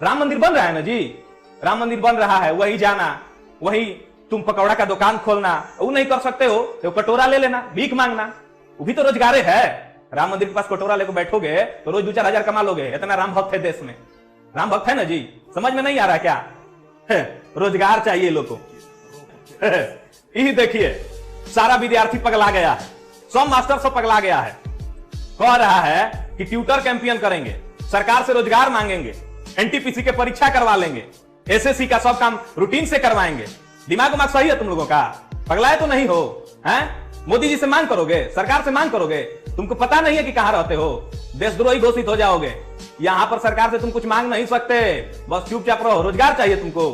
राम मंदिर बन रहा है ना जी, राम मंदिर बन रहा है, वही जाना, वही तुम पकौड़ा का दुकान खोलना, वो नहीं कर सकते हो तो कटोरा ले लेना, भीख मांगना, वो भी तो रोजगार है। राम मंदिर के पास कटोरा लेकर बैठोगे तो रोज 2-4 हजार कमा लोगे। इतना राम भक्त है देश में, राम भक्त है ना जी, समझ में नहीं आ रहा क्या? रोजगार चाहिए लोग को। यही देखिए सारा विद्यार्थी पगला गया है, सब मास्टर सब पगला गया है। कह रहा है कि ट्यूटर कैंपेन करेंगे, सरकार से रोजगार मांगेंगे, एनटीपीसी के परीक्षा करवा लेंगे, एसएससी का सब काम रूटीन से करवाएंगे। दिमाग सही है तुम लोगों का? पगलाए तो नहीं हो? हैं? मोदी जी से मांग करोगे, सरकार से मांग करोगे? तुमको पता नहीं है कि कहां रहते हो, देशद्रोही घोषित हो जाओगे। यहां पर सरकार से तुम कुछ मांग नहीं सकते, बस चुपचाप रहो। रोजगार चाहिए तुमको,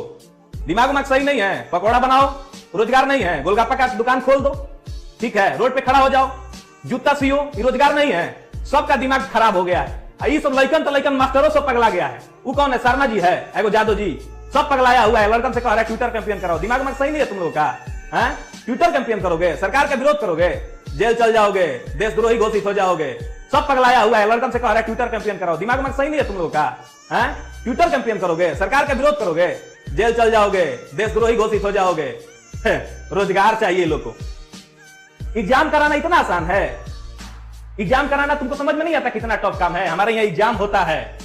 दिमाग सही नहीं है? पकौड़ा बनाओ, रोजगार नहीं है? गोलगप्पा का दुकान खोल दो, ठीक है, रोड पे खड़ा हो जाओ, जूता सियो, ये रोजगार नहीं है। सबका दिमाग खराब हो गया है। ये सब लइकन तो लइकन मास्टरों सब पगला गया है। वो कौन है? शर्मा जी है, एगो जादव जी, सब पगलाया हुआ है। लड़कन से कह रहा है ट्विटर कैंपेन कराओ। दिमाग सही नहीं है तुम लोगों का? हैं? ट्विटर कैंपेन करोगे, सरकार का विरोध करोगे, जेल चल जाओगे, देशद्रोही घोषित हो जाओगे। सब पगलाया हुआ है। लड़कन से कह रहा है ट्विटर कैंपेन कराओ। दिमाग सही नहीं है तुम लोगों का? हैं? ट्विटर कैंपेन करोगे, सरकार का विरोध करोगे, जेल चल जाओगे, देशद्रोही घोषित हो जाओगे। रोजगार चाहिए लोग को। एग्जाम कराना इतना आसान है? एग्जाम कराना तुमको समझ में नहीं आता कितना टफ काम है? हमारे यहाँ एग्जाम होता है,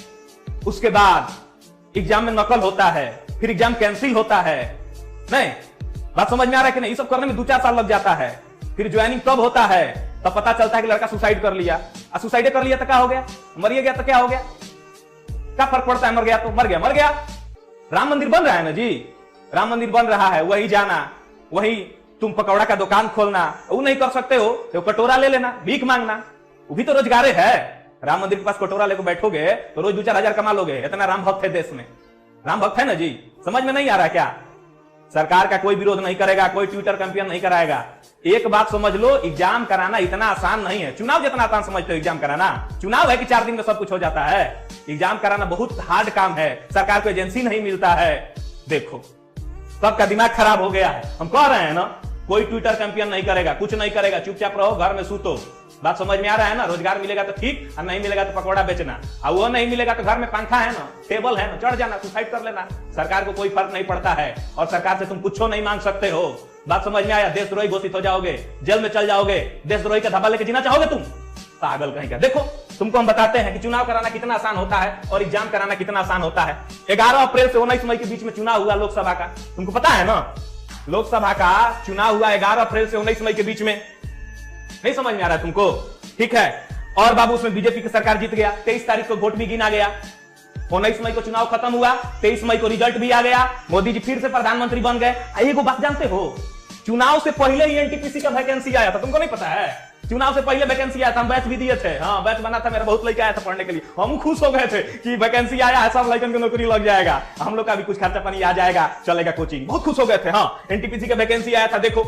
उसके बाद एग्जाम में नकल होता है, फिर एग्जाम कैंसिल होता है। नहीं बात समझ में आ रहा है कि नहीं? ये सब करने में 2-4 साल लग जाता है। फिर ज्वाइनिंग तब होता है, तब पता चलता है कि लड़का सुसाइड कर लिया। सुसाइड कर लिया तो क्या हो गया? मरिए गया तो क्या हो गया? क्या फर्क पड़ता है? मर गया तो मर गया, मर गया। राम मंदिर बन रहा है ना जी, राम मंदिर बन रहा है, वही जाना, वही तुम पकौड़ा का दुकान खोलना, वो नहीं कर सकते हो तो कटोरा ले लेना, भीख मांगना, वो भी तो रोजगार है। राम मंदिर के पास कटोरा लेकर बैठोगे तो रोज 2-4 हजार कमा लोगे। इतना राम भक्त है देश में, राम भक्त है ना जी, समझ में नहीं आ रहा क्या? सरकार का कोई विरोध नहीं करेगा, कोई ट्विटर कैंपेन नहीं कराएगा। एक बात समझ लो, एग्जाम कराना इतना आसान नहीं है। चुनाव जितना आसान समझते हो एग्जाम कराना? चुनाव है कि 4 दिन में सब कुछ हो जाता है? एग्जाम कराना बहुत हार्ड काम है। सरकार को एजेंसी नहीं मिलता है। देखो सबका दिमाग खराब हो गया है। हम कह रहे हैं ना, कोई ट्विटर कैंपेन नहीं करेगा, कुछ नहीं करेगा, चुपचाप रहो, घर में सूतो। बात समझ में आ रहा है ना? रोजगार मिलेगा तो ठीक, और नहीं मिलेगा तो पकौड़ा बेचना, और वो नहीं मिलेगा तो घर में पंखा है ना, टेबल है ना, चढ़ जाना, सुसाइड कर लेना। सरकार को कोई फर्क नहीं पड़ता है, और सरकार से तुम कुछ नहीं मांग सकते हो। बात समझ में आया? देशद्रोही घोषित हो जाओगे, जेल में चल जाओगे, देशद्रोही का धब्बा लेके जीना चाहोगे तुम? पागल कहीं का। देखो तुमको हम बताते हैं कि चुनाव कराना कितना आसान होता है और एग्जाम कराना कितना आसान होता है। 11 अप्रैल से 19 मई के बीच में चुनाव हुआ लोकसभा का, तुमको पता है ना? लोकसभा का चुनाव हुआ 11 अप्रैल से 19 मई के बीच में। नहीं समझ में आ रहा है तुमको? ठीक है। और बाबू उसमें बीजेपी की सरकार जीत गया। 23 तारीख को वोट भी गिना गया। 19 मई को चुनाव खत्म हुआ, 23 मई को रिजल्ट भी आ गया, मोदी जी फिर से प्रधानमंत्री बन गए। एक बात जानते हो, चुनाव से पहले ही एनटीपीसी का वैकेंसी आया था, तुमको नहीं पता है? चुनाव से पहले वैकेंसी आया था, हम बैच भी दिए थे। हाँ बैच बना था, मेरा बहुत लड़का आया था पढ़ने के लिए। हम खुश हो गए थे कि वैकेंसी आया है, सब लड़कन को नौकरी लग जाएगा, हम लोग का भी कुछ खर्चा पानी आ जाएगा, चलेगा कोचिंग, बहुत खुश हो गए थे। हाँ एनटीपीसी का वैकेंसी आया था। देखो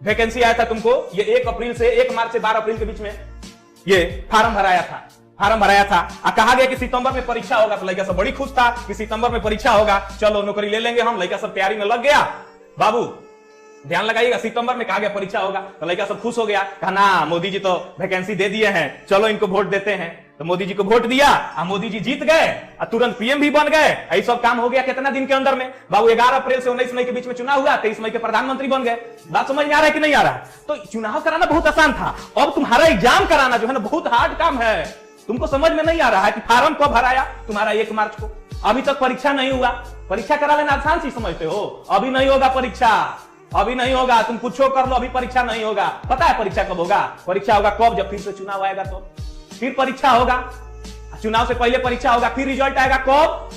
वैकेंसी आया था तुमको, ये 1 अप्रैल से 1 मार्च से 12 अप्रैल के बीच में ये फार्म भराया था। फार्म भराया था, कहा गया कि सितंबर में परीक्षा होगा। तो लड़का सब बड़ी खुश था कि सितंबर में परीक्षा होगा, चलो नौकरी ले लेंगे हम। लड़का सब तैयारी में लग गया। बाबू ध्यान लगाइएगा, सितंबर में कहा गया परीक्षा होगा, तो लड़का सब खुश हो गया, कहा ना मोदी जी तो वैकेंसी दे दिए हैं, चलो इनको वोट देते हैं। तो मोदी जी को वोट दिया और मोदी जी जीत गए और तुरंत पीएम भी बन गए। यही सब काम हो गया कितना दिन के अंदर में बाबू? 11 अप्रैल से 19 मई के बीच में चुनाव हुआ, 23 मई के प्रधानमंत्री बन गए। बात समझ में आ रहा है कि नहीं आ रहा है? तो चुनाव कराना बहुत आसान था, अब तुम्हारा एग्जाम कराना जो है ना बहुत हार्ड काम है। तुमको समझ में नहीं आ रहा है कि फार्म कब भराया तुम्हारा? 1 मार्च को। अभी तक परीक्षा नहीं हुआ। परीक्षा करा लेना आसान चीज समझते हो? अभी नहीं होगा परीक्षा, अभी नहीं होगा। तुम कुछ कर लो, अभी परीक्षा नहीं होगा। पता है परीक्षा कब होगा? परीक्षा होगा कब? जब फिर से चुनाव आएगा तो फिर परीक्षा होगा। चुनाव से पहले परीक्षा होगा, फिर रिजल्ट आएगा कब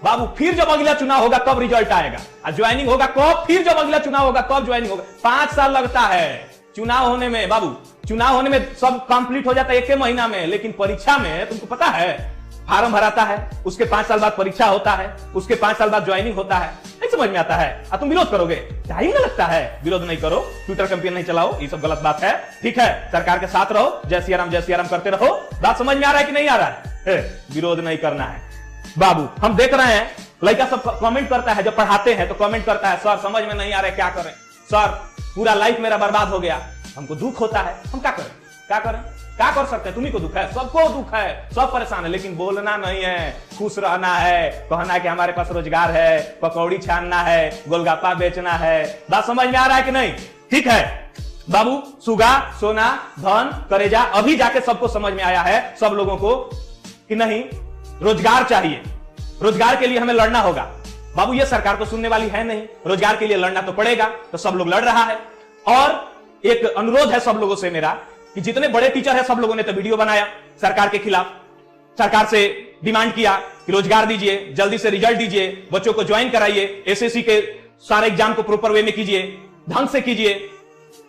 बाबू? फिर जब अगला चुनाव होगा तब रिजल्ट आएगा। और ज्वाइनिंग होगा कब? फिर जब अगला चुनाव होगा तब ज्वाइनिंग होगा। 5 साल लगता है चुनाव होने में बाबू। चुनाव होने में सब कंप्लीट हो जाता है 1 महीना में, लेकिन परीक्षा में तुमको पता है फार्म भराता है, उसके 5 साल बाद परीक्षा होता है, उसके 5 साल बाद ज्वाइनिंग होता है। नहीं समझ में आता है? और तुम विरोध करोगे, टाइम ना लगता है। विरोध नहीं करो, ट्विटर कैंपेन नहीं चलाओ, ये सब गलत बात है। ठीक है, सरकार के साथ रहो, जय सिया राम करते रहो। बात समझ में आ रहा है कि नहीं आ रहा है? विरोध नहीं करना है बाबू। हम देख रहे हैं लड़का सब कमेंट करता है, जब पढ़ाते हैं तो कमेंट करता है, सर समझ में नहीं आ रहा है, क्या करें सर, पूरा लाइफ मेरा बर्बाद हो गया। हमको दुख होता है, हम क्या करें? क्या करें? क्या कर सकते हैं? तुम्ही को दुख है, सबको दुख है, सब परेशान है, लेकिन बोलना नहीं है, खुश रहना है, कहना है कि हमारे पास रोजगार है, पकौड़ी छानना है, गोलगप्पा बेचना है। बात समझ में आ रहा है कि नहीं? ठीक है बाबू, सुगा, सोना, धन, करेजा, अभी जाके सबको समझ में आया है, सब लोगों को, कि नहीं रोजगार चाहिए, रोजगार के लिए हमें लड़ना होगा। बाबू ये सरकार तो सुनने वाली है नहीं, रोजगार के लिए लड़ना तो पड़ेगा, तो सब लोग लड़ रहा है। और एक अनुरोध है सब लोगों से मेरा कि जितने बड़े टीचर है सब लोगों ने तो वीडियो बनाया सरकार के खिलाफ, सरकार से डिमांड किया कि रोजगार दीजिए, जल्दी से रिजल्ट दीजिए, बच्चों को ज्वाइन कराइए, एसएससी के सारे एग्जाम को प्रॉपर वे में कीजिए, ढंग से कीजिए।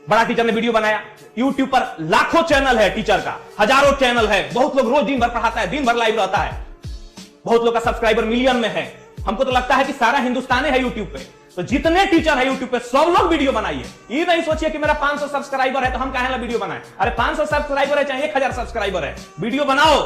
बड़ा टीचर ने वीडियो बनाया, यूट्यूब पर लाखों चैनल है टीचर का, हजारों चैनल है, बहुत लोग रोज दिन भर पढ़ाता है, दिन भर लाइव रहता है, बहुत लोग का सब्सक्राइबर मिलियन में है। हमको तो लगता है कि सारा हिंदुस्तान है यूट्यूब पे, तो जितने टीचर है यूट्यूब पे सब लोग वीडियो बनाइए। ये नहीं सोचिए कि मेरा 500 सब्सक्राइबर है तो हम काहे ना वीडियो बनाए। अरे 500 सब्सक्राइबर है चाहे 1000 सब्सक्राइबर है, वीडियो बनाओ,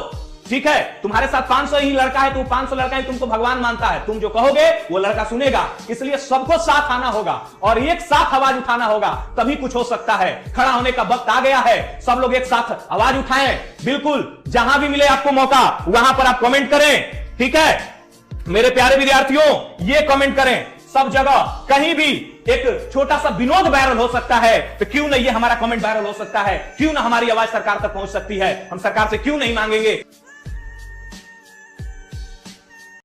ठीक है। तुम्हारे साथ 500 ही लड़का है तो 500 लड़का ही तुमको भगवान मानता है, तुम जो कहोगे वो लड़का सुनेगा। इसलिए सबको साथ आना होगा और एक साथ आवाज उठाना होगा, तभी कुछ हो सकता है। खड़ा होने का वक्त आ गया है, सब लोग एक साथ आवाज उठाएं। बिल्कुल जहां भी मिले आपको मौका वहां पर आप कमेंट करें, ठीक है मेरे प्यारे विद्यार्थियों। ये कमेंट करें सब जगह, कहीं भी एक छोटा सा विनोद वायरल हो सकता है तो क्यों नहीं ये हमारा कमेंट वायरल हो सकता है, क्यों ना हमारी आवाज सरकार तक पहुंच सकती है। हम सरकार से क्यों नहीं मांगेंगे